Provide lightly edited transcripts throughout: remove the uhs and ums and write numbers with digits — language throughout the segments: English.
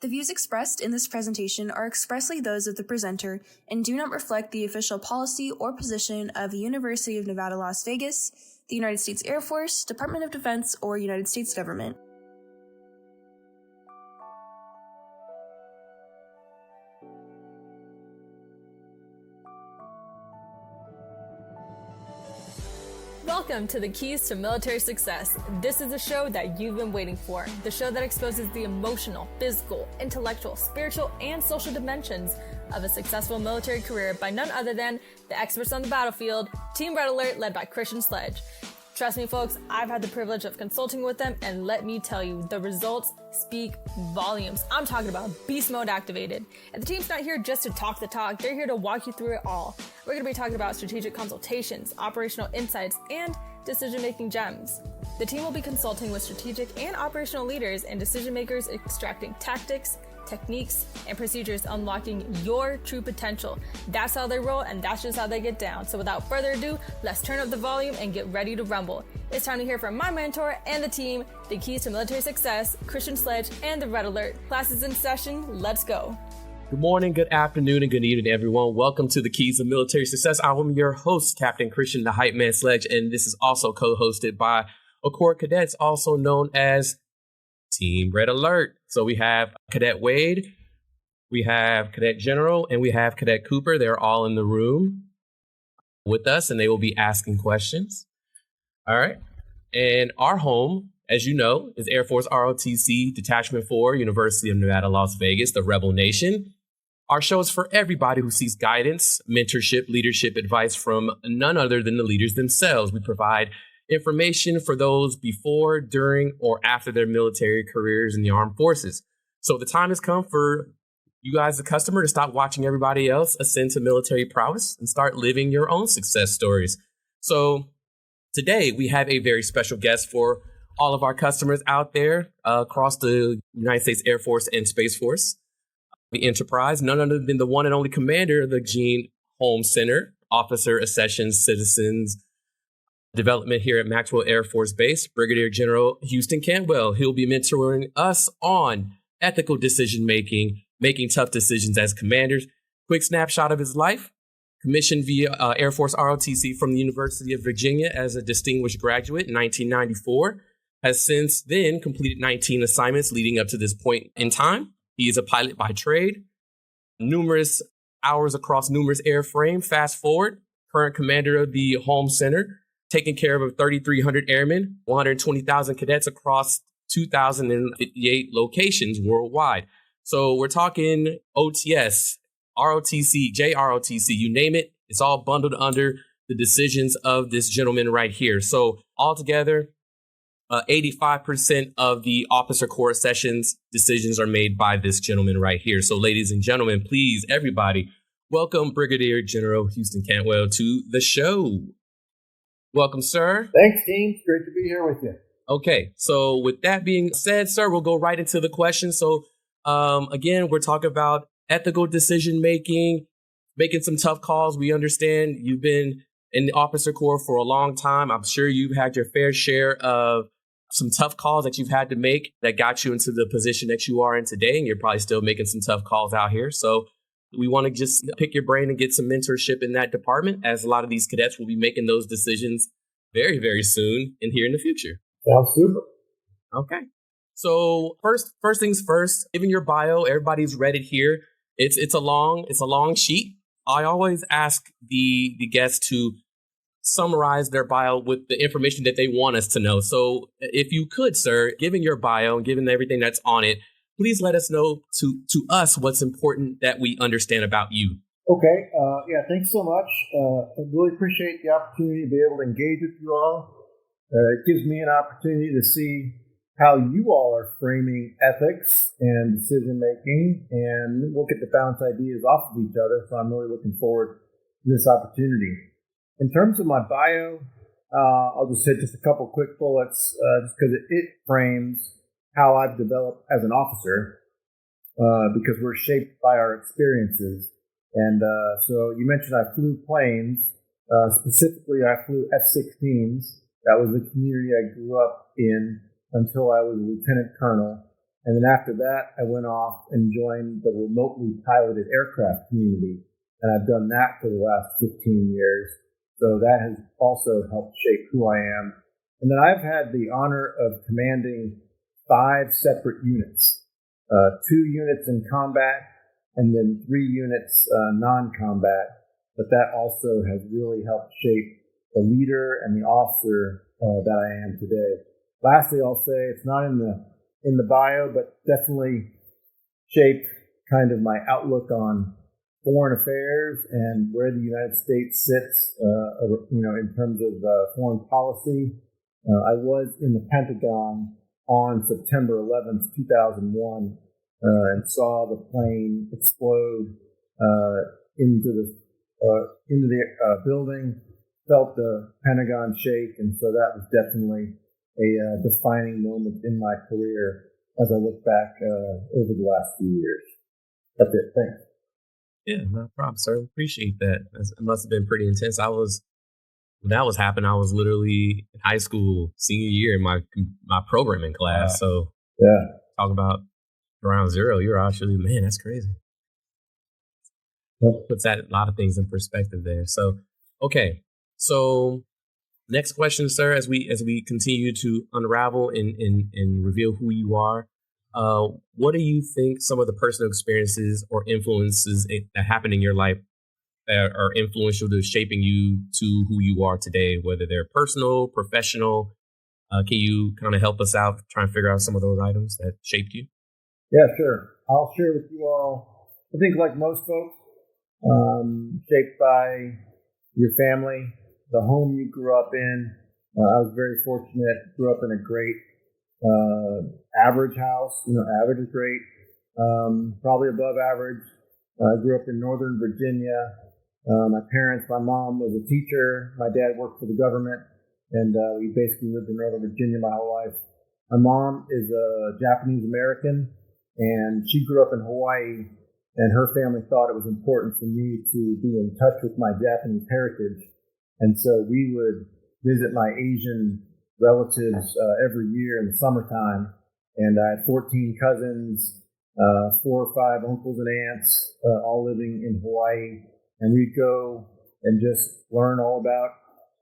The views expressed in this presentation are expressly those of the presenter and do not reflect the official policy or position of the University of Nevada, Las Vegas, the United States Air Force, Department of Defense, or United States government. Welcome to the Keys to Military Success. This is the show that you've been waiting for. The show that exposes the emotional, physical, intellectual, spiritual, and social dimensions of a successful military career by none other than the experts on the battlefield, Team Red Alert led by Christian Sledge. Trust me, folks, I've had the privilege of consulting with them, and let me tell you, the results speak volumes. I'm talking about beast mode activated. And the team's not here just to talk the talk, they're here to walk you through it all. We're going to be talking about strategic consultations, operational insights, and decision-making gems. The team will be consulting with strategic and operational leaders and decision makers, extracting tactics, techniques, and procedures, unlocking your true potential. That's how they roll, and that's just how they get down. So without further ado, let's turn up the volume and get ready to rumble. It's time to hear from my mentor and the team, the Keys to Military Success, Christian Sledge, and the Red Alert. Class is in session. Let's go. Good morning, good afternoon, and good evening, everyone. Welcome to the Keys of Military Success. I'm your host, Captain Christian, the Hype Man Sledge, and this is also co-hosted by Accord Cadets, also known as Team Red Alert. So we have Cadet Wade, we have Cadet General, and we have Cadet Cooper. They're all in the room with us, and they will be asking questions. All right. And our home, as you know, is Air Force ROTC Detachment 4, University of Nevada, Las Vegas, the Rebel Nation. Our show is for everybody who seeks guidance, mentorship, leadership advice from none other than the leaders themselves. We provide information for those before, during, or after their military careers in the armed forces. So the time has come for you guys, the customer, to stop watching everybody else ascend to military prowess and start living your own success stories. So today we have a very special guest for all of our customers out there across the United States Air Force and Space Force. The Enterprise, none other than the one and only commander of the Jeanne Holm Center, Officer, Accessions, Citizens Development here at Maxwell Air Force Base, Brigadier General Houston Cantwell. He'll be mentoring us on ethical decision-making, making tough decisions as commanders. Quick snapshot of his life. Commissioned via Air Force ROTC from the University of Virginia as a distinguished graduate in 1994. Has since then completed 19 assignments leading up to this point in time. He is a pilot by trade. Numerous hours across numerous airframe. Fast forward, current commander of the Holm Center, taking care of 3,300 airmen, 120,000 cadets across 2,058 locations worldwide. So we're talking OTS, ROTC, JROTC, you name it. It's all bundled under the decisions of this gentleman right here. So altogether, 85% of the officer corps sessions decisions are made by this gentleman right here. So ladies and gentlemen, please, everybody, welcome Brigadier General Houston Cantwell to the show. Welcome, sir. Thanks, team. It's great to be here with you. Okay, so with that being said, sir, we'll go right into the question. So again, we're talking about ethical decision-making, making some tough calls. We understand you've been in the officer corps for a long time. I'm sure you've had your fair share of some tough calls that you've had to make that got you into the position that you are in today, and you're probably still making some tough calls out here. So we want to just pick your brain and get some mentorship in that department, as a lot of these cadets will be making those decisions very, very soon and here in the future. Sounds super. Okay. So first things first, given your bio, everybody's read it here. It's a long sheet. I always ask the guests to summarize their bio with the information that they want us to know. So if you could, sir, given your bio and given everything that's on it, please let us know to us what's important that we understand about you. Okay. Thanks so much. I really appreciate the opportunity to be able to engage with you all. It gives me an opportunity to see how you all are framing ethics and decision-making, and we'll get to bounce ideas off of each other. So I'm really looking forward to this opportunity. In terms of my bio, I'll just hit just a couple quick bullets just because it frames how I've developed as an officer, because we're shaped by our experiences. And so you mentioned I flew planes. Specifically, I flew F-16s. That was the community I grew up in until I was a lieutenant colonel. And then after that, I went off and joined the remotely piloted aircraft community. And I've done that for the last 15 years. So that has also helped shape who I am. And then I've had the honor of commanding 5 separate units, 2 units in combat and then 3 units non-combat. But that also has really helped shape the leader and the officer that I am today. Lastly, I'll say it's not in the bio, but definitely shaped kind of my outlook on foreign affairs and where the United States sits, in terms of foreign policy. I was in the Pentagon on September 11th, 2001, and saw the plane explode into the building, felt the Pentagon shake, and so that was definitely a defining moment in my career as I look back over the last few years. That's it. Thanks. Yeah, no problem, sir. Appreciate that. It must have been pretty intense. When that was happening, I was literally in high school, senior year in my programming class. So yeah, talk about ground zero. You're actually, man, that's crazy. Puts that a lot of things in perspective there. So, okay. So next question, sir, as we continue to unravel and reveal who you are, what do you think some of the personal experiences or influences that happen in your life that are influential to shaping you to who you are today, whether they're personal, professional? Can you kind of help us out, try and figure out some of those items that shaped you? Yeah, sure. I'll share with you all, I think like most folks, shaped by your family, the home you grew up in. I was very fortunate, grew up in a great average house. Average is great, probably above average. I grew up in Northern Virginia. My mom was a teacher. My dad worked for the government, and we basically lived in Northern Virginia my whole life. My mom is a Japanese American, and she grew up in Hawaii, and her family thought it was important for me to be in touch with my Japanese heritage. And so we would visit my Asian relatives every year in the summertime. And I had 14 cousins, 4 or 5 uncles and aunts, all living in Hawaii. And we'd go and just learn all about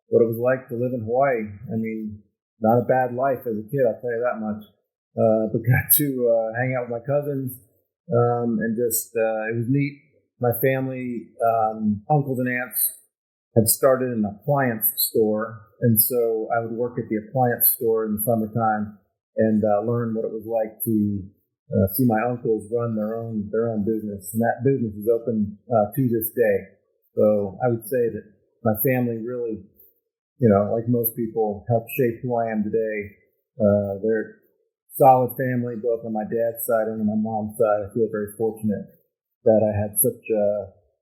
what it was like to live in Hawaii. I mean, not a bad life as a kid, I'll tell you that much. But got to hang out with my cousins, and just, it was neat. My family, uncles and aunts, had started an appliance store. And so I would work at the appliance store in the summertime and learn what it was like to see my uncles run their own business. And that business is open to this day. So I would say that my family really, like most people, helped shape who I am today. They're solid family, both on my dad's side and on my mom's side. I feel very fortunate that I had such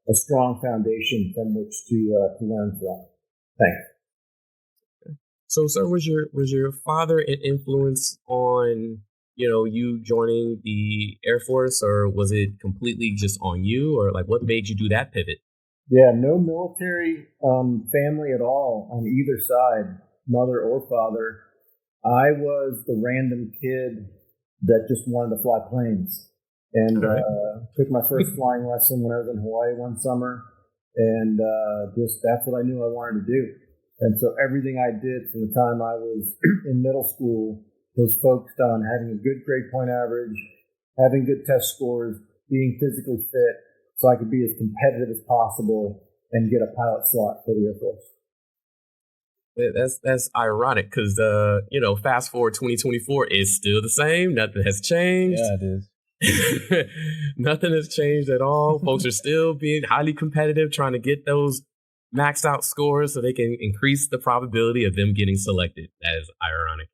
a strong foundation from which to learn from. Thanks. So, sir, was your father an influence on you joining the Air Force, or was it completely just on you, or like what made you do that pivot? Yeah, no military family at all on either side, mother or father. I was the random kid that just wanted to fly planes. And took my first flying lesson when I was in Hawaii one summer. And that's what I knew I wanted to do. And so everything I did from the time I was in middle school was focused on having a good grade point average, having good test scores, being physically fit, so I could be as competitive as possible and get a pilot slot for the Air Force. That's ironic because fast forward 2024 is still the same. Nothing has changed. Yeah, it is. Nothing has changed at all. Folks are still being highly competitive, trying to get those maxed out scores so they can increase the probability of them getting selected. That is ironic.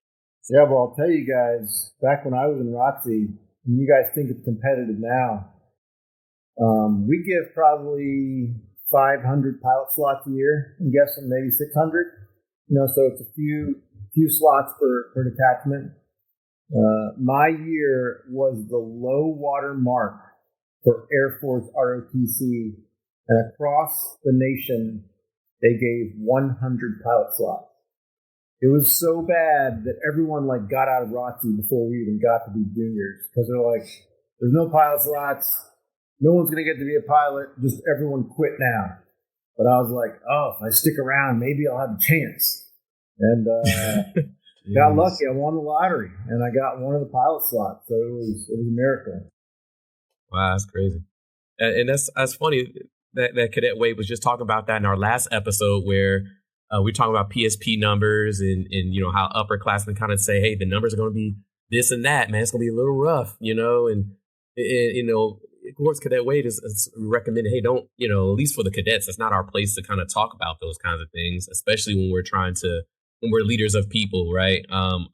Yeah, well, I'll tell you guys, back when I was in ROTC, and you guys think it's competitive now, we give probably 500 pilot slots a year. I'm guessing maybe 600. So it's a few slots per detachment. My year was the low water mark for Air Force ROTC, and across the nation, they gave 100 pilot slots. it was so bad that everyone like got out of ROTC before we even got to be juniors, because they're like, there's no pilot slots. No one's going to get to be a pilot. Just everyone quit now. But I was like, oh, if I stick around, maybe I'll have a chance. And got lucky. I won the lottery, and I got one of the pilot slots. So it was a miracle. Wow, that's crazy. And that's funny that Cadet Wade was just talking about that in our last episode, where we're talking about PSP numbers and how upperclassmen kind of say, hey, the numbers are going to be this and that, man. It's going to be a little rough, and of course, Cadet Wade is recommended, hey, don't, at least for the cadets, it's not our place to kind of talk about those kinds of things, especially when we're leaders of people, right,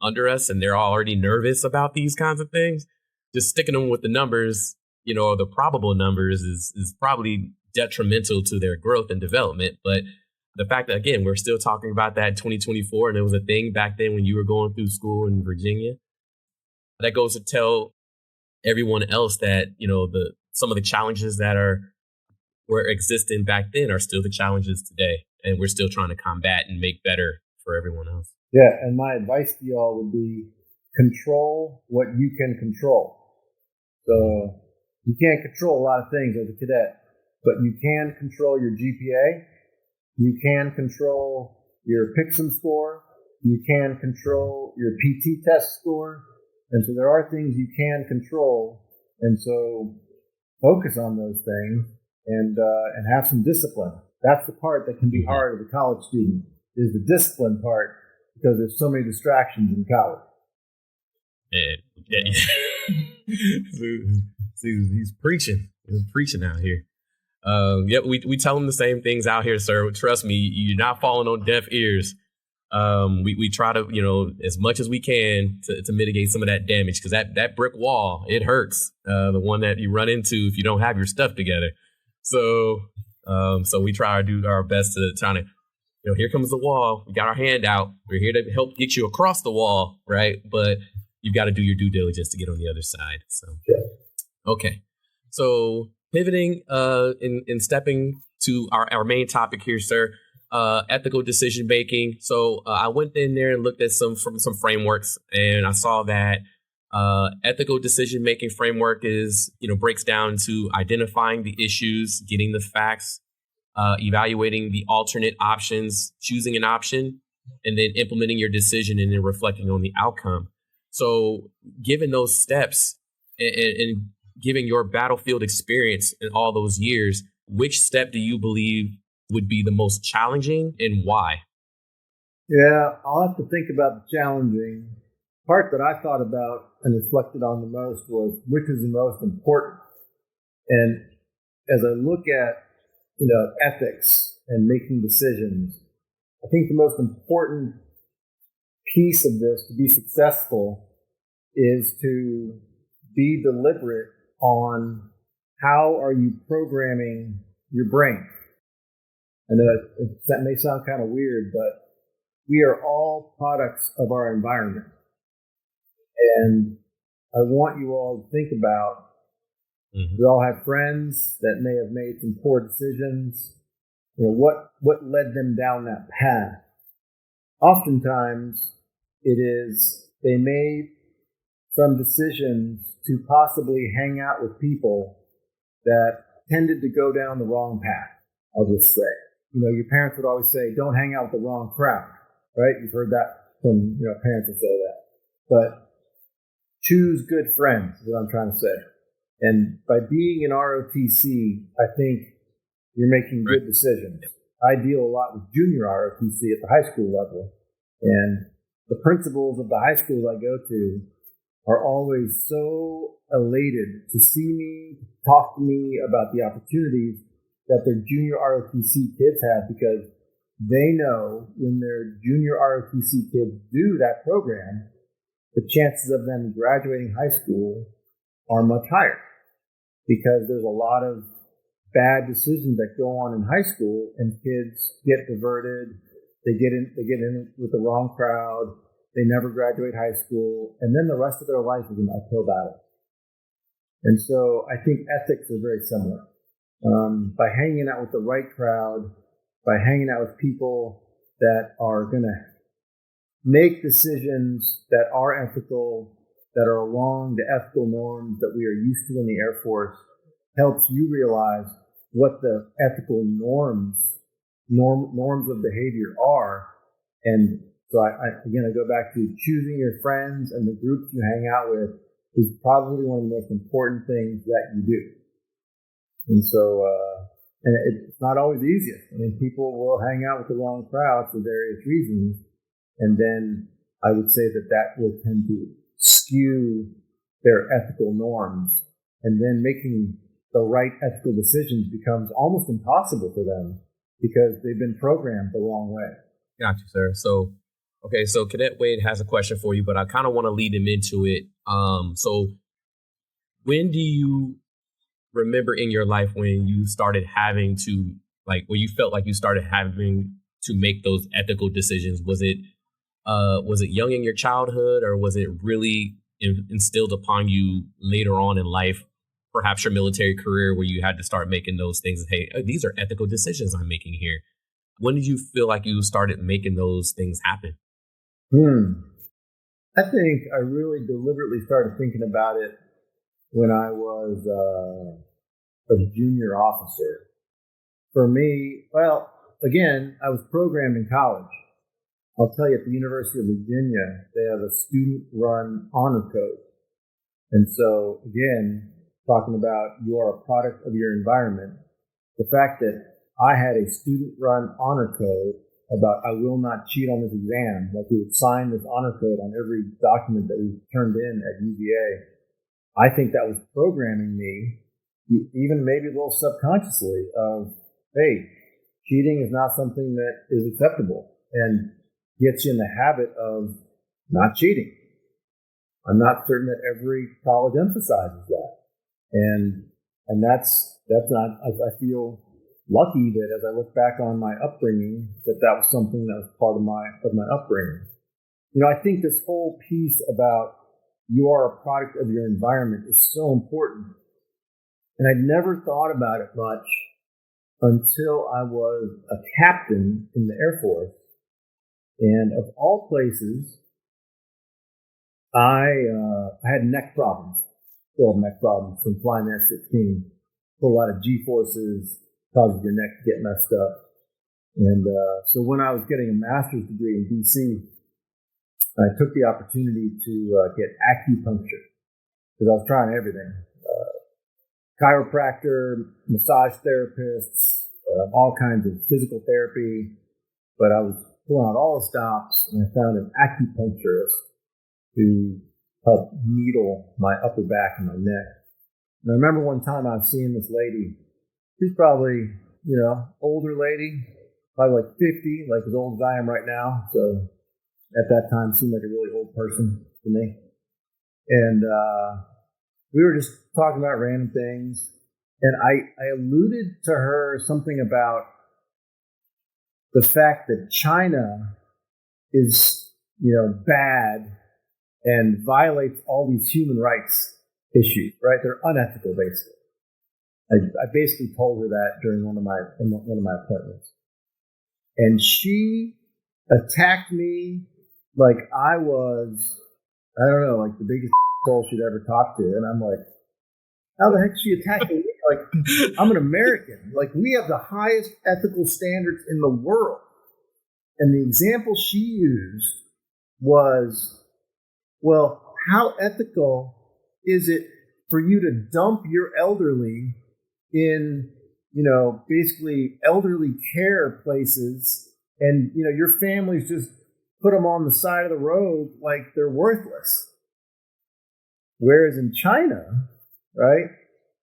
under us, and they're already nervous about these kinds of things. Just sticking them with the numbers, or the probable numbers is probably detrimental to their growth and development. But the fact that, again, we're still talking about that in 2024, and it was a thing back then when you were going through school in Virginia, that goes to tell everyone else that, some of the challenges that were existing back then are still the challenges today. And we're still trying to combat and make better for everyone else. Yeah. And my advice to y'all would be control what you can control. So you can't control a lot of things as a cadet, but you can control your GPA. You can control your PICSM score. You can control your PT test score. And so there are things you can control. And so focus on those things and have some discipline. That's the part that can be hard as a college student, is the discipline part, because there's so many distractions in college. He's preaching. He's preaching out here. Yep, we tell them the same things out here, sir. Trust me, you're not falling on deaf ears. We try to, as much as we can to mitigate some of that damage, because that brick wall, it hurts. The one that you run into if you don't have your stuff together. So we try to do our best to try to, here comes the wall. We got our hand out. We're here to help get you across the wall, right? But you've got to do your due diligence to get on the other side. So, okay. So pivoting and stepping to our main topic here, sir. Ethical decision making. So I went in there and looked at some frameworks, and I saw that ethical decision making framework is, breaks down to identifying the issues, getting the facts, evaluating the alternate options, choosing an option, and then implementing your decision and then reflecting on the outcome. So given those steps and given your battlefield experience in all those years, which step do you believe would be the most challenging and why? Yeah, I'll have to think about the challenging part that I thought about and reflected on the most was which is the most important. And as I look at, ethics and making decisions, I think the most important piece of this to be successful is to be deliberate on how are you programming your brain. I know that may sound kind of weird, but we are all products of our environment. And I want you all to think about, we all have friends that may have made some poor decisions. What led them down that path? Oftentimes, it is they made some decisions to possibly hang out with people that tended to go down the wrong path, I'll just say. Your parents would always say, don't hang out with the wrong crowd, right? You've heard that from, parents would say that. But choose good friends is what I'm trying to say. And by being in ROTC, I think you're making good decisions. I deal a lot with junior ROTC at the high school level. And the principals of the high schools I go to are always so elated to see me, talk to me about the opportunities that their junior ROTC kids have, because they know when their junior ROTC kids do that program, the chances of them graduating high school are much higher, because there's a lot of bad decisions that go on in high school, and kids get diverted. They get in with the wrong crowd. They never graduate high school, and then the rest of their life is an uphill battle. And so I think ethics are very similar. By hanging out with the right crowd, by hanging out with people that are going to make decisions that are ethical, that are along the ethical norms that we are used to in the Air Force, helps you realize what the ethical norms of behavior are. And so I go back to choosing your friends and the groups you hang out with is probably one of the most important things that you do. And so, and it's not always easiest. I mean, people will hang out with the wrong crowd for various reasons. And then I would say that will tend to skew their ethical norms. And then making the right ethical decisions becomes almost impossible for them because they've been programmed the wrong way. Gotcha, sir. So Cadet Wade has a question for you, but I kind of want to lead him into it. So when do you remember in your life when you started having to, when you felt like you started having to make those ethical decisions? Was it young in your childhood, or was it really instilled upon you later on in life, perhaps your military career, where you had to start making those things? Hey, these are ethical decisions I'm making here. When did you feel like you started making those things happen? I think I really deliberately started thinking about it when I was a junior officer. For me, well, again, I was programmed in college. I'll tell you, at the University of Virginia, they have a student-run honor code. And so, again, talking about you are a product of your environment, the fact that I had a student-run honor code about I will not cheat on this exam, like we would sign this honor code on every document that we turned in at UVA, I think that was programming me, even maybe a little subconsciously, of, hey, cheating is not something that is acceptable, and gets you in the habit of not cheating. I'm not certain that every college emphasizes that. And that's not, I feel lucky that as I look back on my upbringing, that was something that was part of my upbringing. You know, I think this whole piece about you are a product of your environment is so important. And I'd never thought about it much until I was a captain in the Air Force. And of all places, I had neck problems. Still have neck problems from flying F-16. A whole lot of G-forces causes your neck to get messed up. And so when I was getting a master's degree in D.C., I took the opportunity to get acupuncture because I was trying everything. Chiropractor, massage therapists, all kinds of physical therapy. But I was pulling out all the stops, and I found an acupuncturist who helped needle my upper back and my neck. And I remember one time I was seeing this lady. She's probably, older lady, probably like 50, like as old as I am right now. So at that time seemed like a really old person to me. And we were just talking about random things. And I alluded to her something about the fact that China is, bad and violates all these human rights issues, right? They're unethical, basically. I basically told her that during one of my appointments. And she attacked me like I was, I don't know, like the biggest asshole she'd ever talked to. And I'm like, how the heck is she attacking me? Like, I'm an American. Like, we have the highest ethical standards in the world. And the example she used was, well, how ethical is it for you to dump your elderly in, basically elderly care places, and, your families just put them on the side of the road like they're worthless. Whereas in China, right,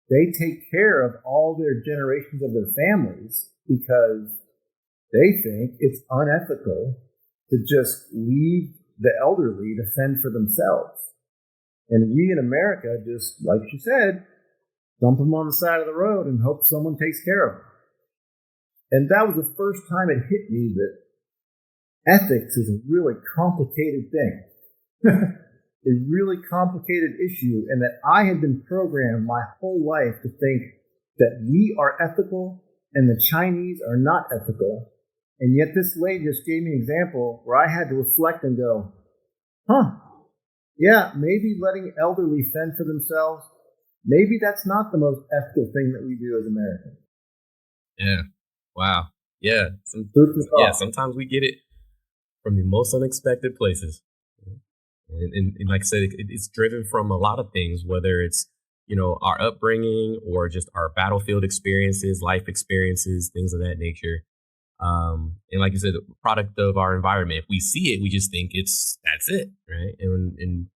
they take care of all their generations of their families because they think it's unethical to just leave the elderly to fend for themselves. And we in America just, like she said, dump them on the side of the road and hope someone takes care of them. And that was the first time it hit me that ethics is a really complicated thing. A really complicated issue, and that I had been programmed my whole life to think that we are ethical and the Chinese are not ethical. And yet this lady just gave me an example where I had to reflect and go, yeah, maybe letting elderly fend for themselves, maybe that's not the most ethical thing that we do as Americans. Yeah. Wow. Yeah. Sometimes we get it from the most unexpected places. And like I said, it's driven from a lot of things, whether it's, our upbringing or just our battlefield experiences, life experiences, things of that nature. And like you said, the product of our environment. If we see it, we just think that's it, right? And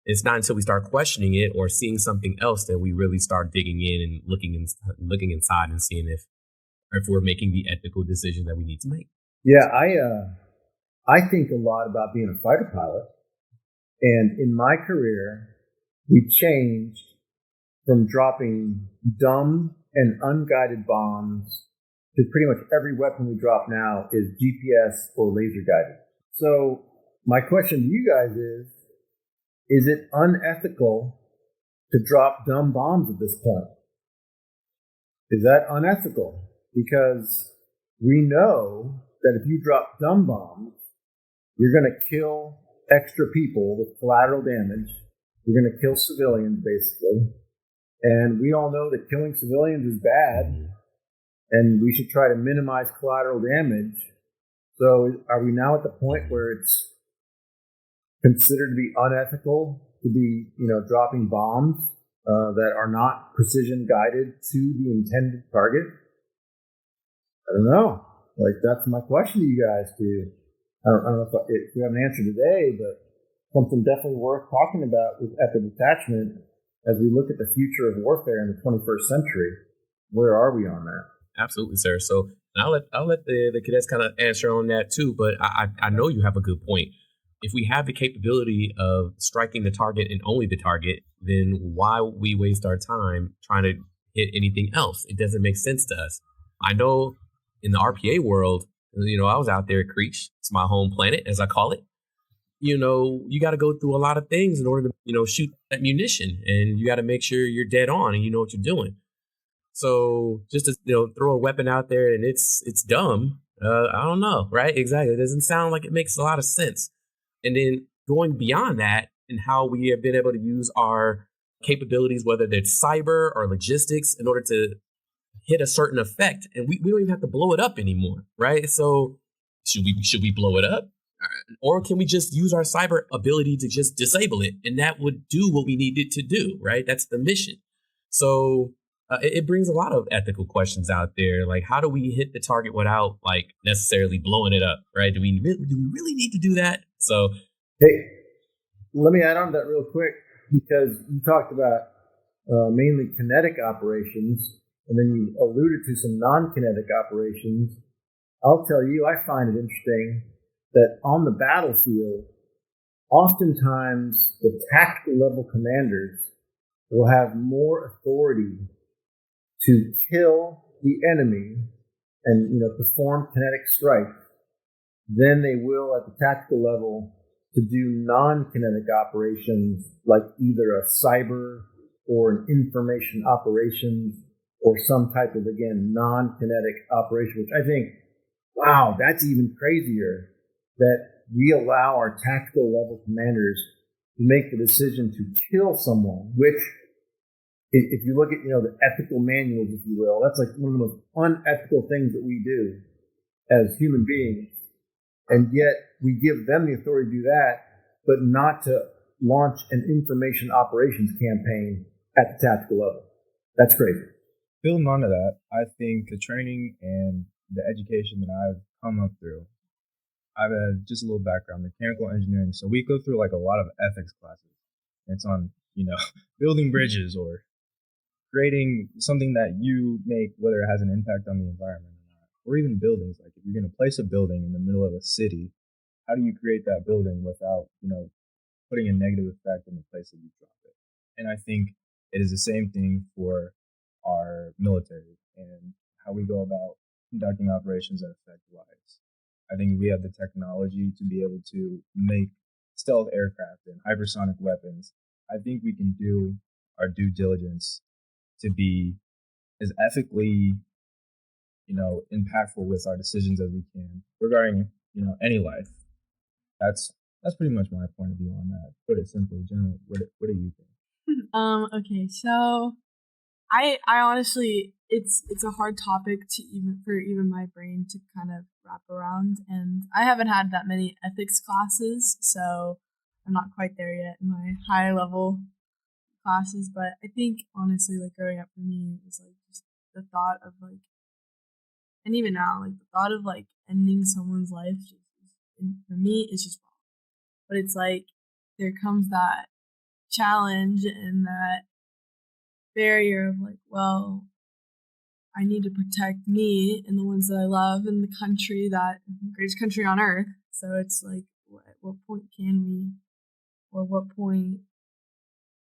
it's not until we start questioning it or seeing something else that we really start digging in and looking inside and seeing if we're making the ethical decision that we need to make. Yeah, I think a lot about being a fighter pilot. And in my career, we changed from dropping dumb and unguided bombs to pretty much every weapon we drop now is GPS or laser guided. So my question to you guys is it unethical to drop dumb bombs at this point? Is that unethical? Because we know that if you drop dumb bombs, you're going to kill extra people with collateral damage. You're going to kill civilians, basically. And we all know that killing civilians is bad, and we should try to minimize collateral damage. So are we now at the point where it's considered to be unethical to be, dropping bombs that are not precision guided to the intended target? I don't know. That's my question to you guys too. I don't know if we have an answer today, but something definitely worth talking about with ethical detachment as we look at the future of warfare in the 21st century. Where are we on that? Absolutely, sir. So I'll let the cadets kind of answer on that too, but I know you have a good point. If we have the capability of striking the target and only the target, then why would we waste our time trying to hit anything else? It doesn't make sense to us. I know in the RPA world, I was out there at Creech. It's my home planet, as I call it. You got to go through a lot of things in order to, shoot that munition, and you got to make sure you're dead on and you know what you're doing. So just to, throw a weapon out there and it's dumb. I don't know. Right. Exactly. It doesn't sound like it makes a lot of sense. And then going beyond that and how we have been able to use our capabilities, whether it's cyber or logistics, in order to hit a certain effect, and we don't even have to blow it up anymore, right? So should we blow it up, or can we just use our cyber ability to just disable it, and that would do what we need it to do, right? That's the mission. So it brings a lot of ethical questions out there, like how do we hit the target without necessarily blowing it up, right? Do we really need to do that? So hey, let me add on to that real quick, because you talked about mainly kinetic operations. And then you alluded to some non-kinetic operations. I'll tell you, I find it interesting that on the battlefield, oftentimes the tactical level commanders will have more authority to kill the enemy and perform kinetic strikes than they will at the tactical level to do non-kinetic operations like either a cyber or an information operations or some type of, again, non-kinetic operation, which I think, wow, that's even crazier, that we allow our tactical level commanders to make the decision to kill someone, which, if you look at, the ethical manuals, if you will, that's like one of the most unethical things that we do as human beings. And yet we give them the authority to do that, but not to launch an information operations campaign at the tactical level. That's crazy. Building on to that, I think the training and the education that I've come up through, I've had just a little background, mechanical engineering. So we go through a lot of ethics classes. It's on, building bridges or creating something that you make, whether it has an impact on the environment or not, or even buildings. Like if you're going to place a building in the middle of a city, how do you create that building without, putting a negative effect in the place that you drop it? And I think it is the same thing for our military and how we go about conducting operations that affect lives. I think we have the technology to be able to make stealth aircraft and hypersonic weapons. I think we can do our due diligence to be as ethically, impactful with our decisions as we can regarding, any life. That's pretty much my point of view on that. Put it simply, General, what do you think? Okay, so I honestly, it's a hard topic for even my brain to kind of wrap around, and I haven't had that many ethics classes, so I'm not quite there yet in my high level classes. But I think honestly, like growing up for me is like just the thought of like, and even now, like the thought of like ending someone's life, for me, is just wrong. But it's like there comes that challenge and that barrier of like, well, I need to protect me and the ones that I love and the country, the greatest country on earth. So it's like, at what point can we, or what point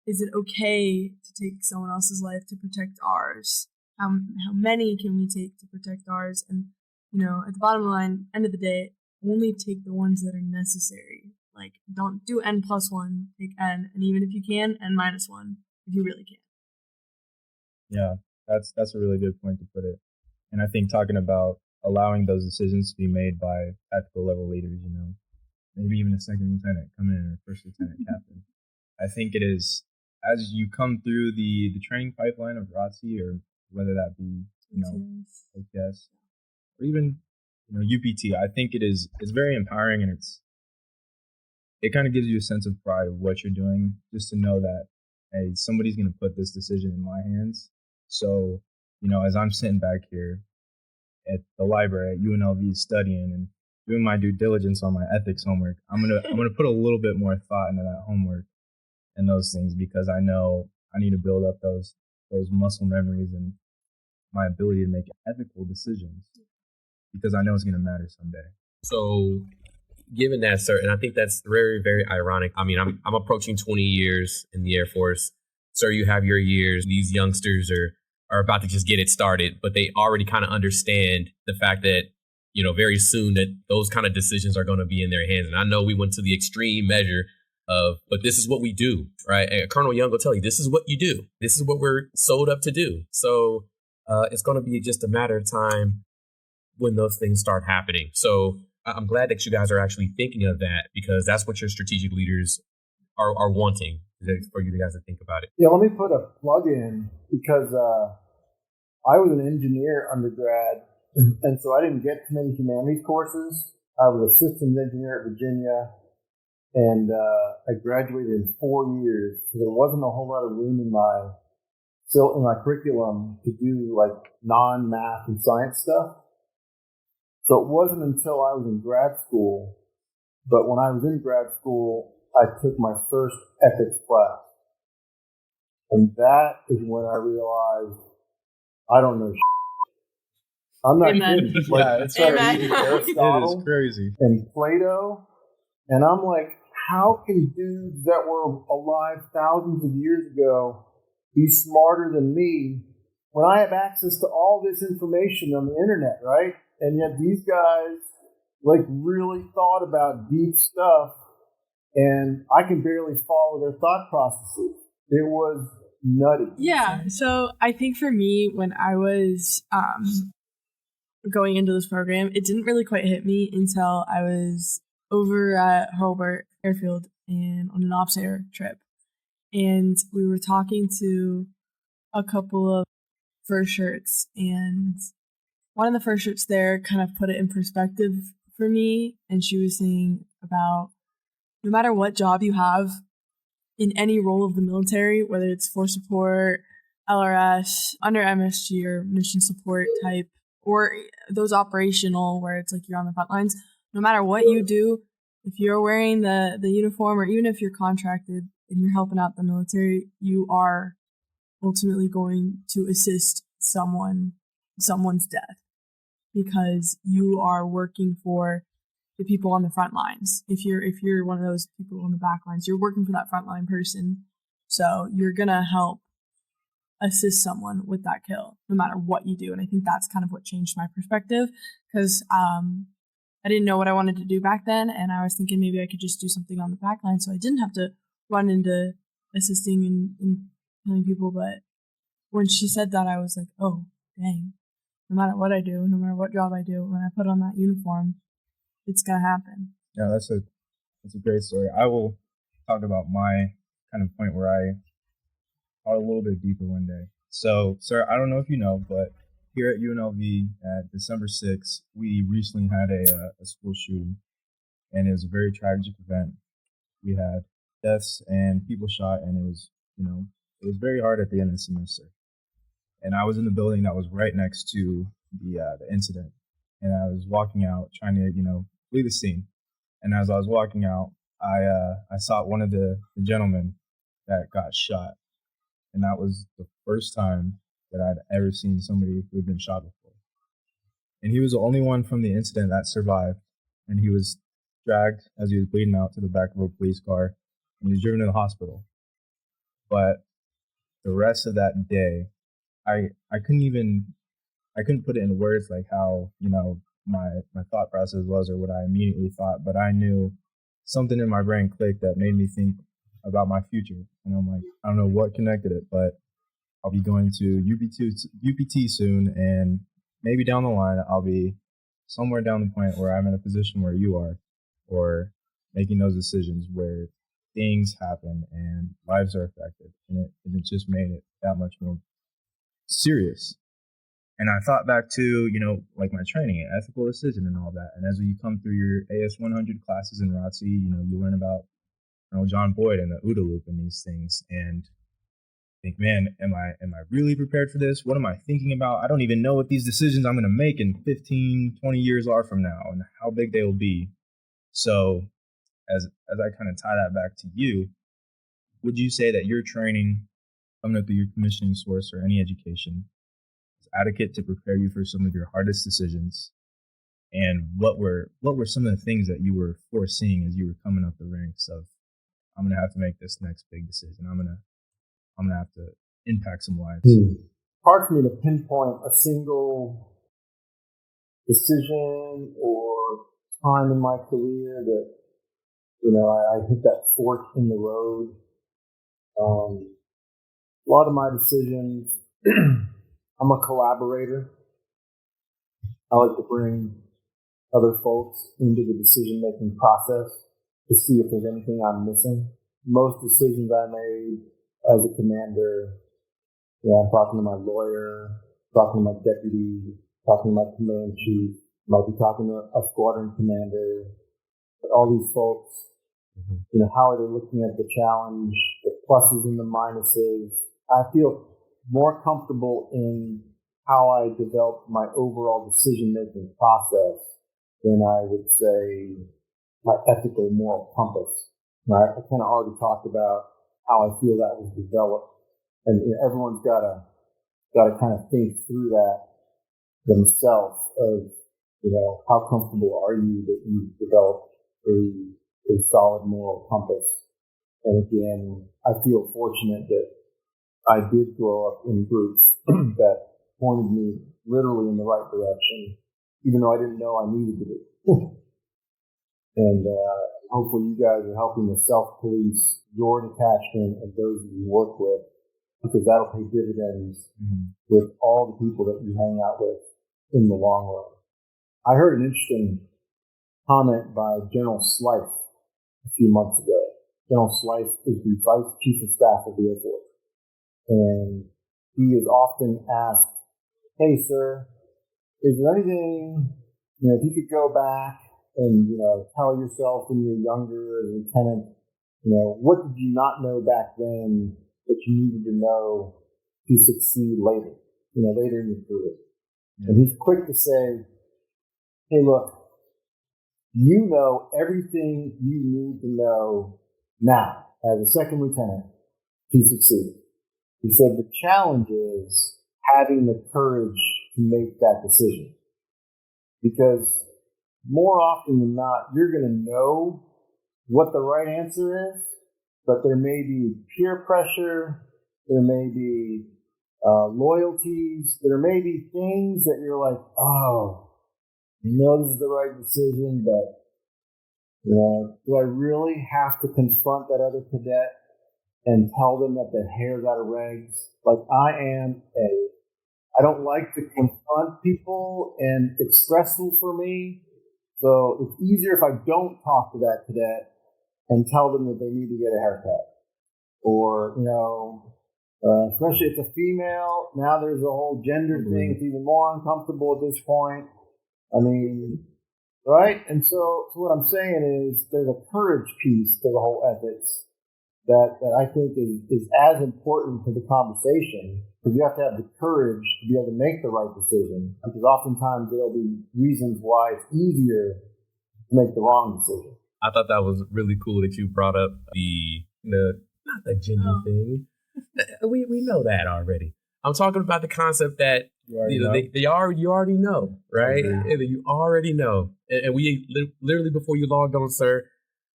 is it okay to take someone else's life to protect ours? How many can we take to protect ours? And, at the bottom line, end of the day, only take the ones that are necessary. Like, don't do N+1, take N. And even if you can, N-1, if you really can. Yeah, that's a really good point to put it. And I think talking about allowing those decisions to be made by tactical level leaders, maybe even a second lieutenant coming in or first lieutenant captain. I think it is, as you come through the training pipeline of ROTC, or whether that be, OPS, or even, UPT, I think it's very empowering, and it kind of gives you a sense of pride of what you're doing, just to know that, hey, somebody's going to put this decision in my hands. So, as I'm sitting back here at the library at UNLV studying and doing my due diligence on my ethics homework, I'm gonna put a little bit more thought into that homework and those things, because I know I need to build up those muscle memories and my ability to make ethical decisions, because I know it's gonna matter someday. So, given that, sir, and I think that's very, very ironic. I mean, I'm approaching 20 years in the Air Force. Sir, you have your years. These youngsters are about to just get it started, but they already kind of understand the fact that, very soon that those kind of decisions are going to be in their hands. And I know we went to the extreme measure of, but this is what we do, right? And Colonel Young will tell you, this is what you do. This is what we're sold up to do. So it's going to be just a matter of time when those things start happening. So I'm glad that you guys are actually thinking of that, because that's what your strategic leaders are wanting, for you guys to think about it. Yeah, let me put a plug in, because I was an engineer undergrad, and so I didn't get too many humanities courses. I was a systems engineer at Virginia, and I graduated in 4 years, so there wasn't a whole lot of room in my curriculum to do like non-math and science stuff. So it wasn't until I was in grad school, but when I was in grad school, I took my first ethics class. And that is when I realized I don't know shit. I'm not Amen. kidding. Like, I started reading Aristotle It is crazy. and Plato, and I'm like, how can dudes that were alive thousands of years ago be smarter than me when I have access to all this information on the internet, right? And yet these guys like really thought about deep stuff, and I can barely follow their thought processes. It was nutty. Yeah, so I think for me, when I was going into this program, it didn't really quite hit me until I was over at Hurlburt Airfield and on an ops air trip. And we were talking to a couple of first shirts, and one of the first shirts there kind of put it in perspective for me. And she was saying about no matter what job you have in any role of the military, whether it's force support, LRS, under MSG or mission support type, or those operational where it's like you're on the front lines, no matter what you do, if you're wearing the uniform, or even if you're contracted and you're helping out the military, you are ultimately going to assist someone's death, because you are working for the people on the front lines. If you're one of those people on the back lines, you're working for that frontline person. So you're gonna help assist someone with that kill, no matter what you do. And I think that's kind of what changed my perspective, because I didn't know what I wanted to do back then, and I was thinking maybe I could just do something on the back line so I didn't have to run into assisting and killing people. But when she said that, I was like, oh, dang. no matter what I do, no matter what job I do, when I put on that uniform, it's going to happen. Yeah, that's a great story. I will talk about my kind of point where I thought a little bit deeper one day. So, sir, I don't know if you know, but here at UNLV at December 6th, we recently had a school shooting, and it was a very tragic event. We had deaths and people shot, and it was very hard at the end of the semester. And I was in the building that was right next to the incident, and I was walking out trying to leave the scene. And as I was walking out, I saw one of the gentlemen that got shot, and that was the first time that I'd ever seen somebody who had been shot before. And he was the only one from the incident that survived, and he was dragged as he was bleeding out to the back of a police car, and he was driven to the hospital. But the rest of that day, I couldn't put it in words like how my thought process was or what I immediately thought, but I knew something in my brain clicked that made me think about my future. And I'm like, I don't know what connected it, but I'll be going to UPT soon, and maybe down the line I'll be somewhere down the point where I'm in a position where you are, or making those decisions where things happen and lives are affected, and it just made it that much more serious. And I thought back to, like my training and ethical decision and all that. And as you come through your AS 100 classes in ROTC, you learn about John Boyd and the OODA loop and these things. And think, man, am I really prepared for this? What am I thinking about? I don't even know what these decisions I'm going to make in 15, 20 years are from now and how big they will be. So as I kind of tie that back to you, would you say that your training coming up through your commissioning source or any education is adequate to prepare you for some of your hardest decisions? And what were some of the things that you were foreseeing as you were coming up the ranks of, I'm going to have to make this next big decision. I'm going to have to impact some lives. Hard for me to pinpoint a single decision or time in my career that, I hit that fork in the road. A lot of my decisions, I'm a collaborator. I like to bring other folks into the decision-making process to see if there's anything I'm missing. Most decisions I made as a commander, I'm talking to my lawyer, talking to my deputy, talking to my command chief, might be talking to a squadron commander, but all these folks, how are they looking at the challenge, the pluses and the minuses? I feel more comfortable in how I develop my overall decision-making process than I would say my ethical moral compass. Right? I kind of already talked about how I feel that was developed, and everyone's got to kind of think through that themselves. Of how comfortable are you that you've developed a solid moral compass? And again, I feel fortunate that I did grow up in groups that pointed me literally in the right direction, even though I didn't know I needed to be. And hopefully you guys are helping to self-police your detachment and those that you work with, because that'll pay dividends with all the people that you hang out with in the long run. I heard an interesting comment by General Slife a few months ago. General Slife is the Vice Chief of Staff of the Air Force. And he is often asked, hey, sir, is there anything, if you could go back and, tell yourself when you were younger as a lieutenant, what did you not know back then that you needed to know to succeed later, later in your career? Yeah. And he's quick to say, hey, look, you know everything you need to know now as a second lieutenant to succeed. He said the challenge is having the courage to make that decision. Because more often than not, you're going to know what the right answer is, but there may be peer pressure, there may be loyalties, there may be things that you're like, oh, this is the right decision, but do I really have to confront that other cadet and tell them that their hair's out of rags? Like, I am I don't like to confront people, and it's stressful for me. So it's easier if I don't talk to that cadet and tell them that they need to get a haircut. Or, especially if it's a female, now there's a whole gender thing. It's even more uncomfortable at this point. I mean, right? And so what I'm saying is there's a courage piece to the whole ethics that I think is as important to the conversation, because you have to have the courage to be able to make the right decision, because oftentimes there'll be reasons why it's easier to make the wrong decision. I thought that was really cool that you brought up the not the gender thing. We know that already. I'm talking about the concept that you already know, right? Mm-hmm. You already know. And we literally, before you logged on, sir,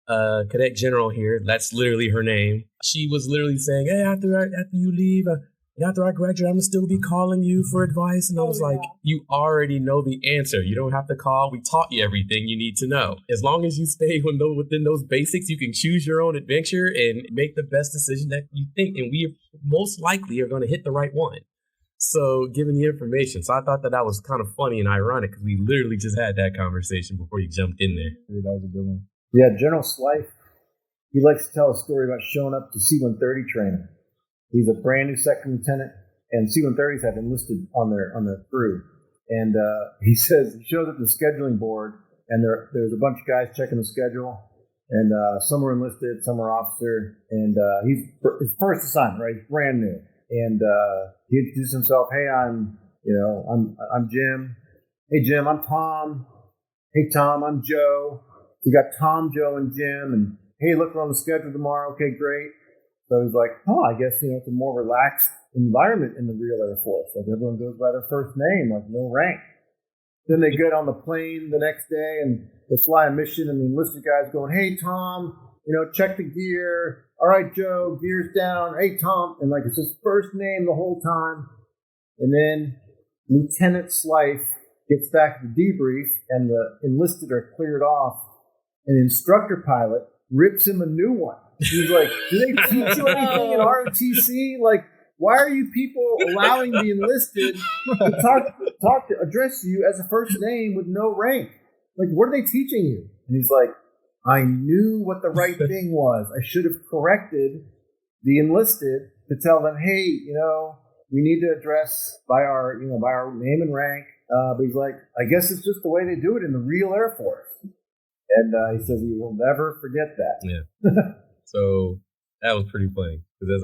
Cadet General here, that's literally her name. She was literally saying, hey, after you leave, after I graduate, I'm going to still be calling you for advice. And I was like, you already know the answer. You don't have to call. We taught you everything you need to know. As long as you stay within those basics, you can choose your own adventure and make the best decision that you think. And we most likely are going to hit the right one. So given the information. So I thought that was kind of funny and ironic, because we literally just had that conversation before you jumped in there. Yeah, that was a good one. Yeah, General Slife, he likes to tell a story about showing up to C-130 training. He's a brand new second lieutenant, and C-130s have enlisted on their crew. And he says he shows up to the scheduling board, and there's a bunch of guys checking the schedule, and some are enlisted, some are officer, and he's his first assignment, right? He's brand new, and he introduced himself. Hey, I'm Jim. Hey, Jim, I'm Tom. Hey, Tom, I'm Joe. You got Tom, Joe, and Jim, and hey, look, we're on the schedule tomorrow. Okay, great. So he's like, I guess, it's a more relaxed environment in the real Air Force. Like, everyone goes by their first name, like no rank. Then they get on the plane the next day and they fly a mission, and the enlisted guy's going, hey, Tom, check the gear. All right, Joe, gear's down. Hey, Tom. And like, it's his first name the whole time. And then Lieutenant Slife gets back to the debrief, and the enlisted are cleared off. An instructor pilot rips him a new one. He's like, do they teach you anything in ROTC? Like, why are you people allowing the enlisted to address you as a first name with no rank? Like, what are they teaching you? And he's like, I knew what the right thing was. I should have corrected the enlisted to tell them, hey, we need to address by our name and rank. But he's like, I guess it's just the way they do it in the real Air Force. And he says he will never forget that. Yeah. So that was pretty funny, because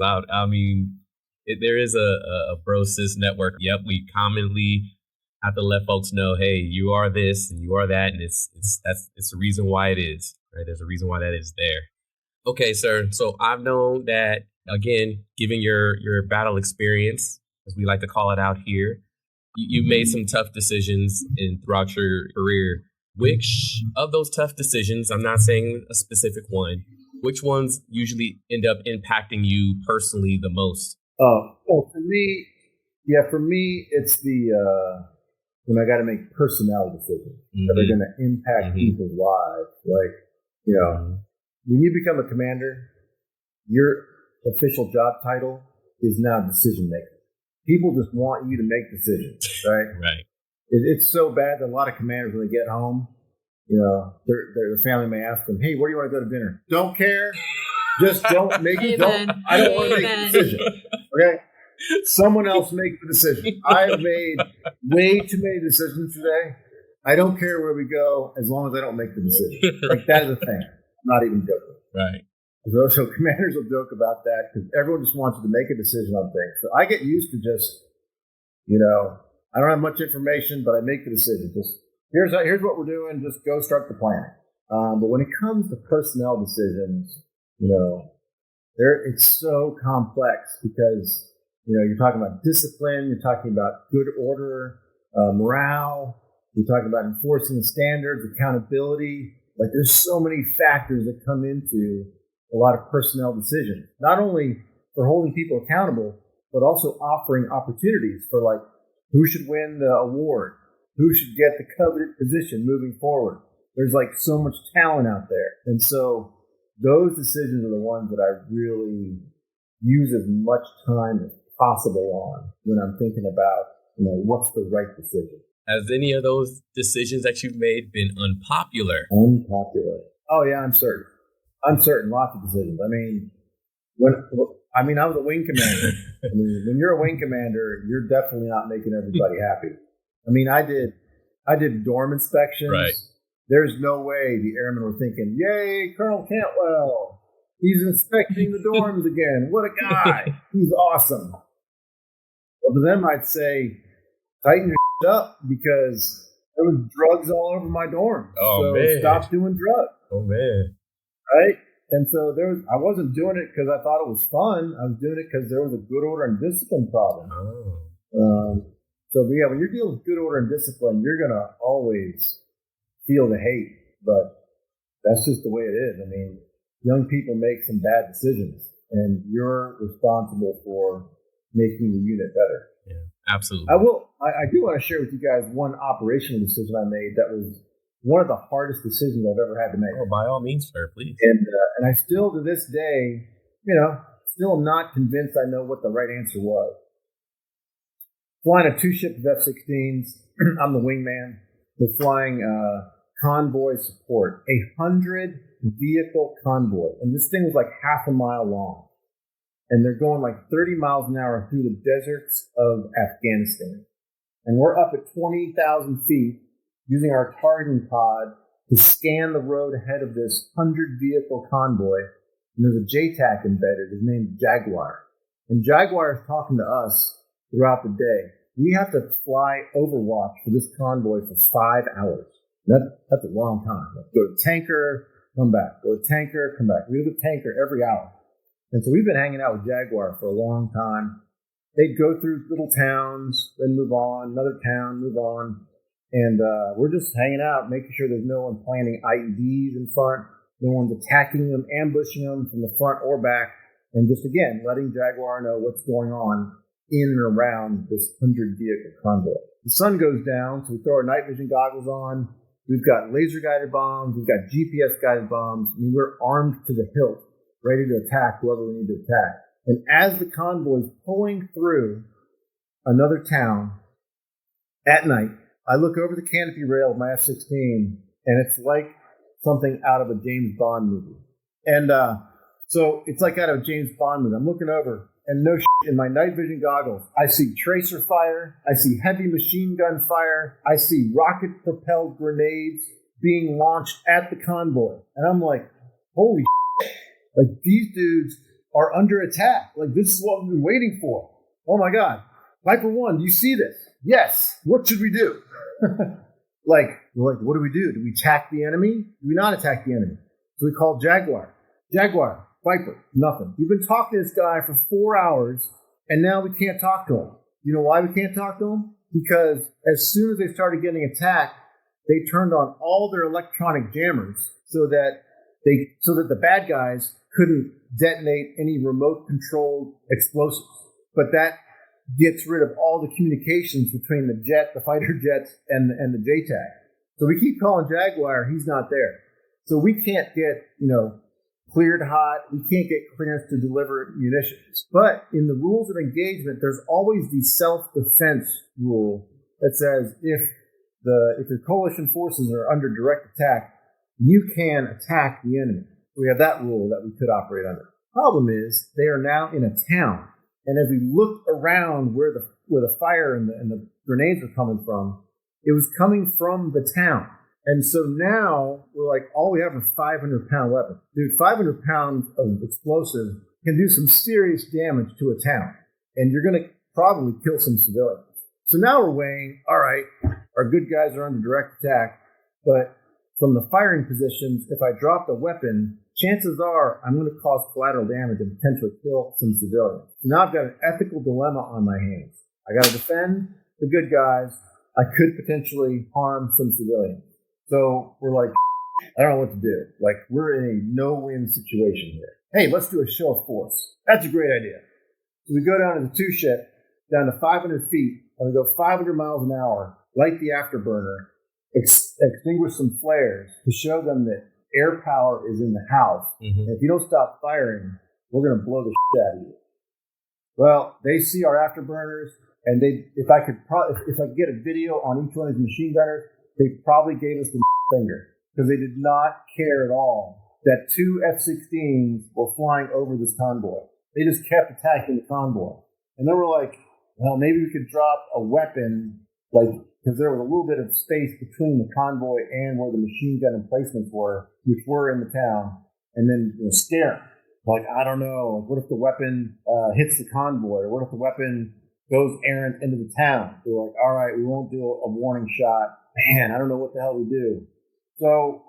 there is a bro sis network. Yep, we commonly have to let folks know, hey, you are this and you are that, and it's the reason why it is, right? There's a reason why that is there. Okay, sir. So I've known that, again, given your battle experience, as we like to call it out here, you made some tough decisions throughout your career. Which of those tough decisions, I'm not saying a specific one, which ones usually end up impacting you personally the most? For me, it's when I got to make personnel decisions that are going to impact people's lives. Like, when you become a commander, your official job title is now decision maker. People just want you to make decisions, right? Right. It's so bad that a lot of commanders, when they get home, their family may ask them, hey, where do you want to go to dinner? Don't care. Just don't make it. I don't want to make a decision. Okay? Someone else make the decision. I've made way too many decisions today. I don't care where we go as long as I don't make the decision. Like, that is a thing. I'm not even joking. Right. So commanders will joke about that, because everyone just wants you to make a decision on things. So I get used to just, I don't have much information, but I make the decision. Just here's what we're doing. Just go start the plan. But when it comes to personnel decisions, it's so complex, because you're talking about discipline, you're talking about good order, morale, you're talking about enforcing the standards, accountability. Like, there's so many factors that come into a lot of personnel decisions. Not only for holding people accountable, but also offering opportunities for, like, who should win the award? Who should get the coveted position moving forward? There's like so much talent out there. And so those decisions are the ones that I really use as much time as possible on when I'm thinking about what's the right decision. Has any of those decisions that you've made been unpopular? Unpopular. Oh yeah, I'm certain. Lots of decisions. I was a wing commander. When you're a wing commander, you're definitely not making everybody happy. I did dorm inspections. Right. There's no way the airmen were thinking, "Yay, Colonel Cantwell! He's inspecting the dorms again. What a guy! He's awesome." Well, to them, I'd say, tighten your up because there was drugs all over my dorm. Oh, so man. Stop doing drugs. Oh man. Right? And so I wasn't doing it because I thought it was fun. I was doing it because there was a good order and discipline problem. Oh. So yeah, when you're dealing with good order and discipline, you're gonna always feel the hate. But that's just the way it is. Young people make some bad decisions, and you're responsible for making the unit better. Yeah, absolutely. I do want to share with you guys one operational decision I made that was one of the hardest decisions I've ever had to make. Oh, by all means, sir, please. And I still, to this day, still am not convinced I know what the right answer was. Flying a 2 ship of F-16s, I'm the wingman. We're flying convoy support, 100 vehicle convoy, and this thing was like half a mile long. And they're going like 30 miles an hour through the deserts of Afghanistan. And we're up at 20,000 feet using our targeting pod to scan the road ahead of this 100-vehicle convoy. And there's a JTAC embedded. His name's Jaguar. And Jaguar is talking to us throughout the day. We have to fly overwatch for this convoy for 5 hours. That's a long time. Go to tanker, come back. Go to tanker, come back. We do the tanker every hour. And so we've been hanging out with Jaguar for a long time. They'd go through little towns, then move on, another town, move on. And we're just hanging out, making sure there's no one planting IEDs in front, no one's attacking them, ambushing them from the front or back, and just, again, letting Jaguar know what's going on in and around this 100-vehicle convoy. The sun goes down, so we throw our night vision goggles on. We've got laser-guided bombs. We've got GPS-guided bombs. We're armed to the hilt, ready to attack whoever we need to attack. And as the convoy is pulling through another town at night, I look over the canopy rail of my F-16, and it's like something out of a James Bond movie. And so it's like out of a James Bond movie. I'm looking over, and no shit, in my night vision goggles, I see tracer fire, I see heavy machine gun fire, I see rocket-propelled grenades being launched at the convoy. And I'm like, holy shit. Like, these dudes are under attack. Like, this is what we've been waiting for. Oh my God. Viper 1, do you see this? Yes. What should we do? We're like, what do we do? Do we attack the enemy? Do we not attack the enemy? So we call Jaguar. Jaguar, Viper, nothing. We've been talking to this guy for 4 hours, and now we can't talk to him. You know why we can't talk to him? Because as soon as they started getting attacked, they turned on all their electronic jammers so that the bad guys couldn't detonate any remote-controlled explosives. But that gets rid of all the communications between the fighter jets, and the JTAC. So we keep calling Jaguar, he's not there. So we can't get, cleared hot. We can't get clearance to deliver munitions. But in the rules of engagement, there's always the self-defense rule that says if the coalition forces are under direct attack, you can attack the enemy. So we have that rule that we could operate under. Problem is, they are now in a town. And as we looked around where the fire and the grenades were coming from, it was coming from the town. And so now we're like, all we have are 500-pound weapons. Dude, 500 pounds of explosive can do some serious damage to a town. And you're going to probably kill some civilians. So now we're weighing, all right, our good guys are under direct attack, but from the firing positions, if I drop the weapon, chances are I'm going to cause collateral damage and potentially kill some civilians. So now I've got an ethical dilemma on my hands. I got to defend the good guys. I could potentially harm some civilians. So we're like, I don't know what to do. Like, we're in a no-win situation here. Hey, let's do a show of force. That's a great idea. So we go down to the 2 ship, down to 500 feet, and we go 500 miles an hour, light the afterburner, extinguish some flares to show them that air power is in the house. Mm-hmm. And if you don't stop firing, we're going to blow the shit out of you. Well, they see our afterburners, And if I could get a video on each one of these machine gunners, they probably gave us the finger, because they did not care at all that 2 F-16s were flying over this convoy. They just kept attacking the convoy. And then we're like, well, maybe we could drop a weapon, because there was a little bit of space between the convoy and where the machine gun emplacements were, which were in the town, and then scare them. Like, I don't know, what if the weapon hits the convoy? Or what if the weapon goes errant into the town? So we're like, all right, we won't do a warning shot. Man, I don't know what the hell we do. So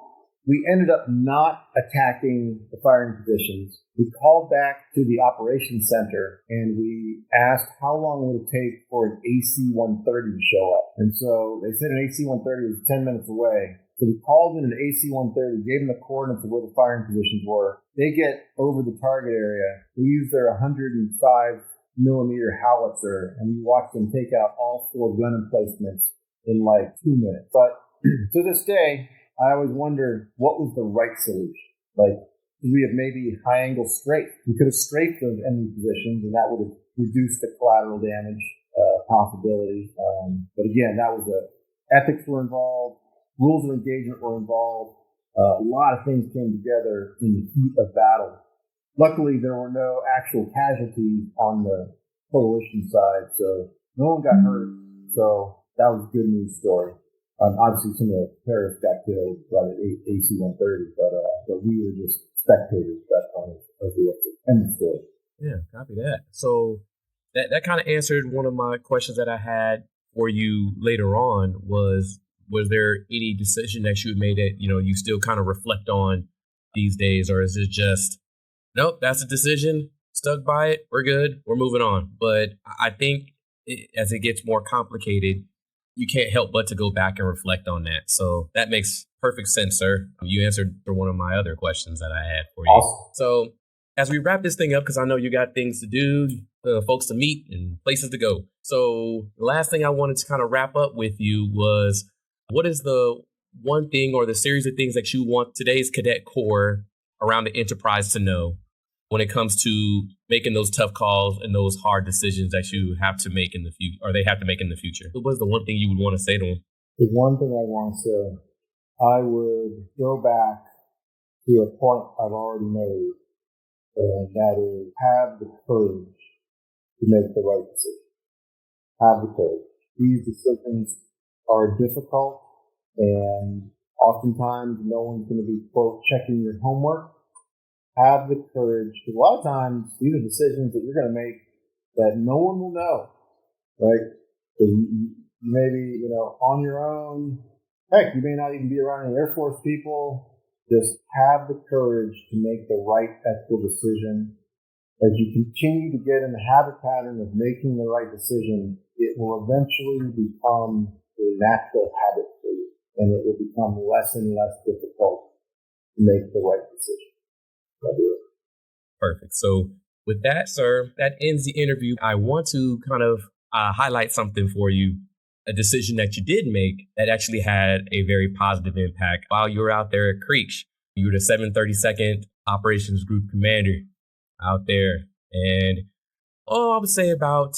we ended up not attacking the firing positions. We called back to the operations center and we asked how long would it take for an AC-130 to show up. And so they said an AC-130 was 10 minutes away. So we called in an AC-130, gave them the coordinates of where the firing positions were. They get over the target area. They use their 105 millimeter howitzer, and we watched them take out all 4 gun emplacements in 2 minutes. But to this day, I always wonder what was the right solution. Could we have maybe high angle strafe? We could have strafed those enemy positions, and that would have reduced the collateral damage possibility. But again, that was ethics were involved. Rules of engagement were involved. A lot of things came together in the heat of battle. Luckily, there were no actual casualties on the coalition side, so no one got hurt. So that was a good news story. Obviously, some of the terrorists got killed by the AC-130, but we were just spectators at that point of the end of the story. Yeah, copy that. So that kind of answered one of my questions that I had for you later on was there any decision that you had made that, you still kind of reflect on these days, or is it just, nope, that's a decision, stuck by it, we're good, we're moving on? But I think as it gets more complicated, you can't help but to go back and reflect on that. So that makes perfect sense, sir. You answered for one of my other questions that I had for you. Awesome. So as we wrap this thing up, because I know you got things to do, folks to meet and places to go. So the last thing I wanted to kind of wrap up with you was, what is the one thing or the series of things that you want today's cadet corps around the enterprise to know when it comes to making those tough calls and those hard decisions that you have to make in the future, or they have to make in the future? What is the one thing you would want to say to them? The one thing I want to say, I would go back to a point I've already made, and that is have the courage to make the right decision. Have the courage. These decisions are difficult, and oftentimes no one's going to be, quote, checking your homework. Have the courage, because a lot of times these are decisions that you're going to make that no one will know, right? So maybe, on your own, heck, you may not even be around any Air Force people. Just have the courage to make the right ethical decision. As you continue to get in the habit pattern of making the right decision, it will eventually become a natural habit for you, and it will become less and less difficult to make the right decision. Perfect. So with that, sir, that ends the interview. I want to kind of highlight something for you, a decision that you did make that actually had a very positive impact. While you were out there at Creech, you were the 732nd Operations Group Commander out there. And, I would say about,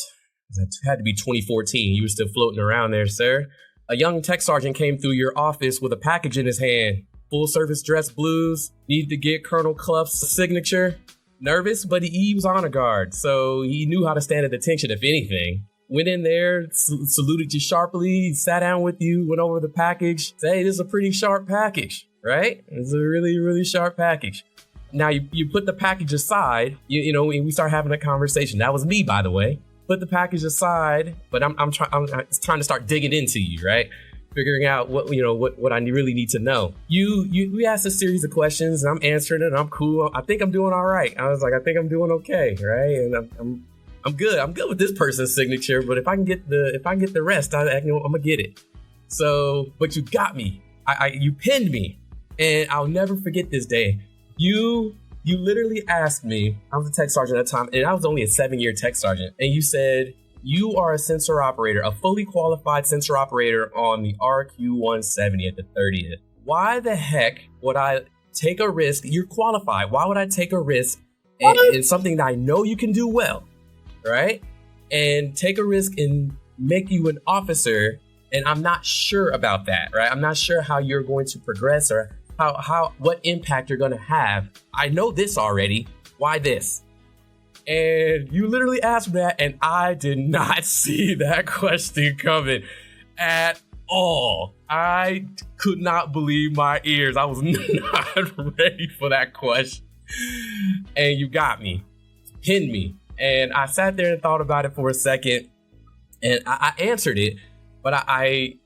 it had to be 2014. You were still floating around there, sir. A young tech sergeant came through your office with a package in his hand. Full service dress blues. Needed to get Colonel Clough's signature. Nervous, but he was honor guard, so he knew how to stand at attention, if anything. Went in there, saluted you sharply, sat down with you, went over the package. Said, hey, this is a pretty sharp package, right? It's a really, really sharp package. Now you put the package aside, and we start having a conversation. That was me, by the way. Put the package aside, but I'm trying. It's time to start digging into you, right? Figuring out what I really need to know. We asked a series of questions, and I'm answering it. And I'm cool. I think I'm doing all right. I was like, I think I'm doing okay, right? And I'm good. I'm good with this person's signature, but if I can get the rest, I'm gonna get it. So, but you got me. You pinned me, and I'll never forget this day. You literally asked me. I was a tech sergeant at the time, and I was only a 7-year tech sergeant, and you said, you are a sensor operator, a fully qualified sensor operator on the RQ-170 at the 30th. Why the heck would I take a risk? You're qualified. Why would I take a risk in something that I know you can do well, right? and take a risk and make you an officer. And I'm not sure about that, right? I'm not sure how you're going to progress or what impact you're going to have. I know this already. Why this? And you literally asked me that, and I did not see that question coming at all. I could not believe my ears. I was not ready for that question. And you got me, pinned me. And I sat there and thought about it for a second, and I answered it, but I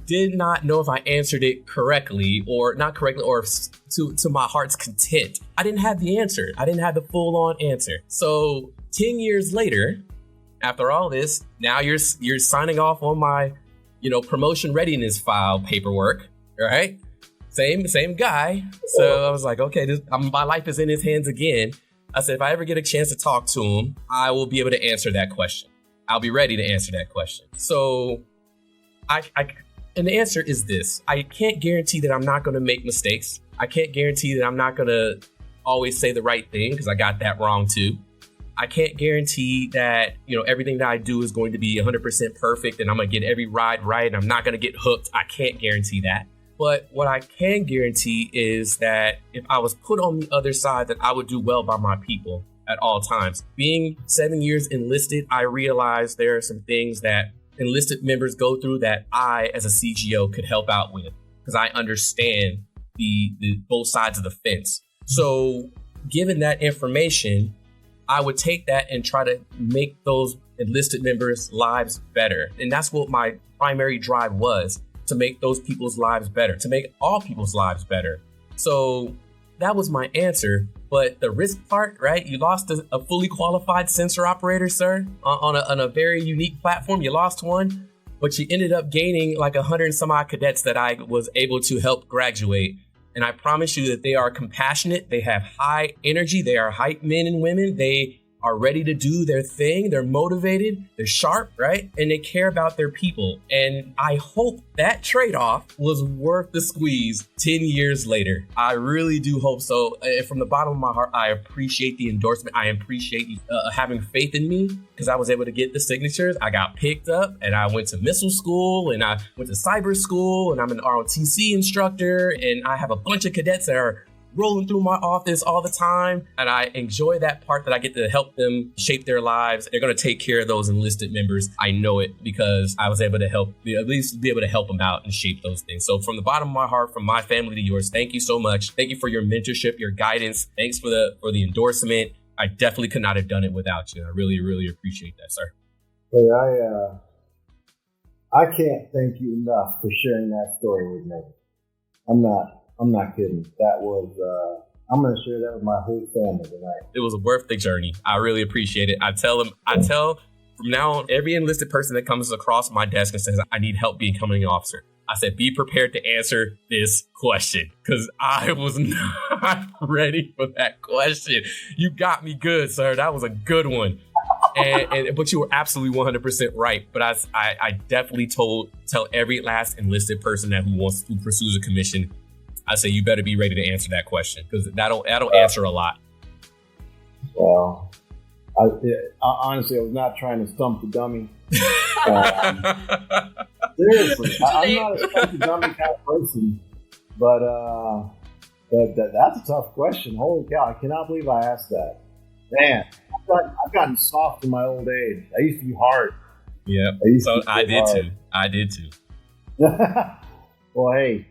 did not know if I answered it correctly or not correctly or to my heart's content. I didn't have the answer. I didn't have the full-on answer. So 10 years later, after all this, now you're signing off on my, promotion readiness file paperwork, right? Same guy. So I was like, okay, my life is in his hands again. I said, if I ever get a chance to talk to him, I will be able to answer that question. I'll be ready to answer that question. So and the answer is this. I can't guarantee that I'm not going to make mistakes. I can't guarantee that I'm not going to always say the right thing because I got that wrong too. I can't guarantee that, everything that I do is going to be 100% perfect and I'm going to get every ride right and I'm not going to get hooked. I can't guarantee that. But what I can guarantee is that if I was put on the other side, that I would do well by my people at all times. Being 7 years enlisted, I realized there are some things that enlisted members go through that I, as a CGO, could help out with because I understand the both sides of the fence. So given that information, I would take that and try to make those enlisted members' lives better. And that's what my primary drive was, to make those people's lives better, to make all people's lives better. So that was my answer. But the risk part, right? You lost a fully qualified sensor operator, sir, on a very unique platform. You lost one, but you ended up gaining like 100 and some odd cadets that I was able to help graduate. And I promise you that they are compassionate. They have high energy. They are hype men and women. They are ready to do their thing. They're motivated. They're sharp, right? And they care about their people. And I hope that trade-off was worth the squeeze 10 years later. I really do hope so. And from the bottom of my heart, I appreciate the endorsement. I appreciate you having faith in me because I was able to get the signatures. I got picked up and I went to missile school and I went to cyber school and I'm an ROTC instructor and I have a bunch of cadets that are rolling through my office all the time. And I enjoy that part that I get to help them shape their lives. They're going to take care of those enlisted members. I know it because I was able to at least be able to help them out and shape those things. So from the bottom of my heart, from my family to yours, thank you so much. Thank you for your mentorship, your guidance. Thanks for the endorsement. I definitely could not have done it without you. I really, really appreciate that, sir. Hey, I can't thank you enough for sharing that story with me. I'm not kidding. That was, I'm going to share that with my whole family tonight. It was worth the journey. I really appreciate it. I tell from now on, every enlisted person that comes across my desk and says, I need help becoming an officer. I said, be prepared to answer this question because I was not ready for that question. You got me good, sir. That was a good one. But you were absolutely 100% right. But I definitely tell every last enlisted person who pursues a commission, I say you better be ready to answer that question because that'll answer a lot. Well, honestly, I was not trying to stump the dummy. Seriously, I'm not a stump the dummy kind of person, but that's a tough question. Holy cow! I cannot believe I asked that. Man, I've gotten soft in my old age. I used to be hard. Yeah, I did too. Well, hey.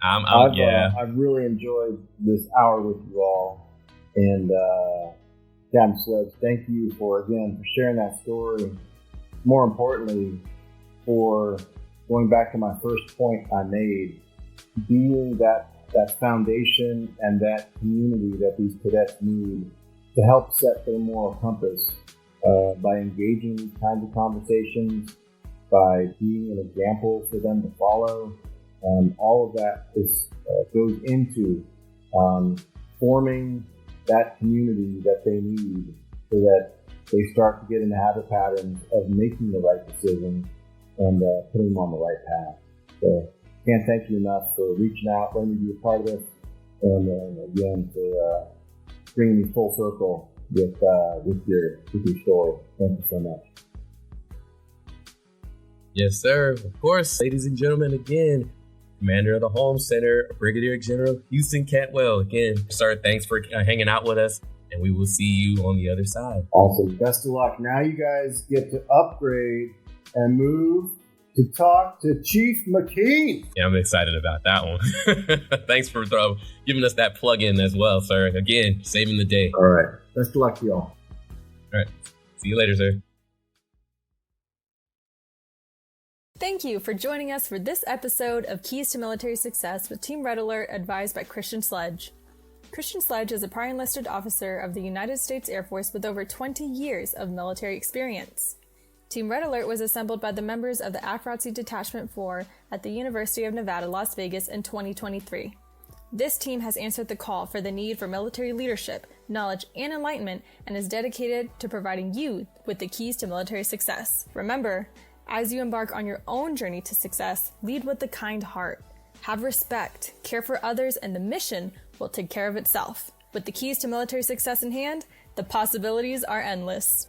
I've really enjoyed this hour with you all, and Captain Sledge, thank you for sharing that story. More importantly, for going back to my first point I made, being that foundation and that community that these cadets need to help set their moral compass by engaging these kinds of conversations, by being an example for them to follow. All of that goes into forming that community that they need so that they start to get in the habit patterns of making the right decisions and putting them on the right path. So can't thank you enough for reaching out, letting me be a part of this, and again for bringing me full circle with your story. Thank you so much. Yes, sir. Of course, ladies and gentlemen, again, Commander of the Holm Center, Brigadier General Houston Cantwell. Again, sir, thanks for hanging out with us, and we will see you on the other side. Awesome. Best of luck. Now you guys get to upgrade and move to talk to Chief McKean. Yeah, I'm excited about that one. Thanks for giving us that plug-in as well, sir. Again, saving the day. All right. Best of luck to y'all. All right. See you later, sir. Thank you for joining us for this episode of Keys to Military Success with Team Red Alert, advised by Christian Sledge. Christian Sledge is a prior enlisted officer of the United States Air Force with over 20 years of military experience. Team Red Alert was assembled by the members of the AFROTC Detachment 4 at the University of Nevada, Las Vegas in 2023. This team has answered the call for the need for military leadership, knowledge, and enlightenment, and is dedicated to providing you with the keys to military success. Remember, as you embark on your own journey to success, lead with a kind heart. Have respect, care for others, and the mission will take care of itself. With the keys to military success in hand, the possibilities are endless.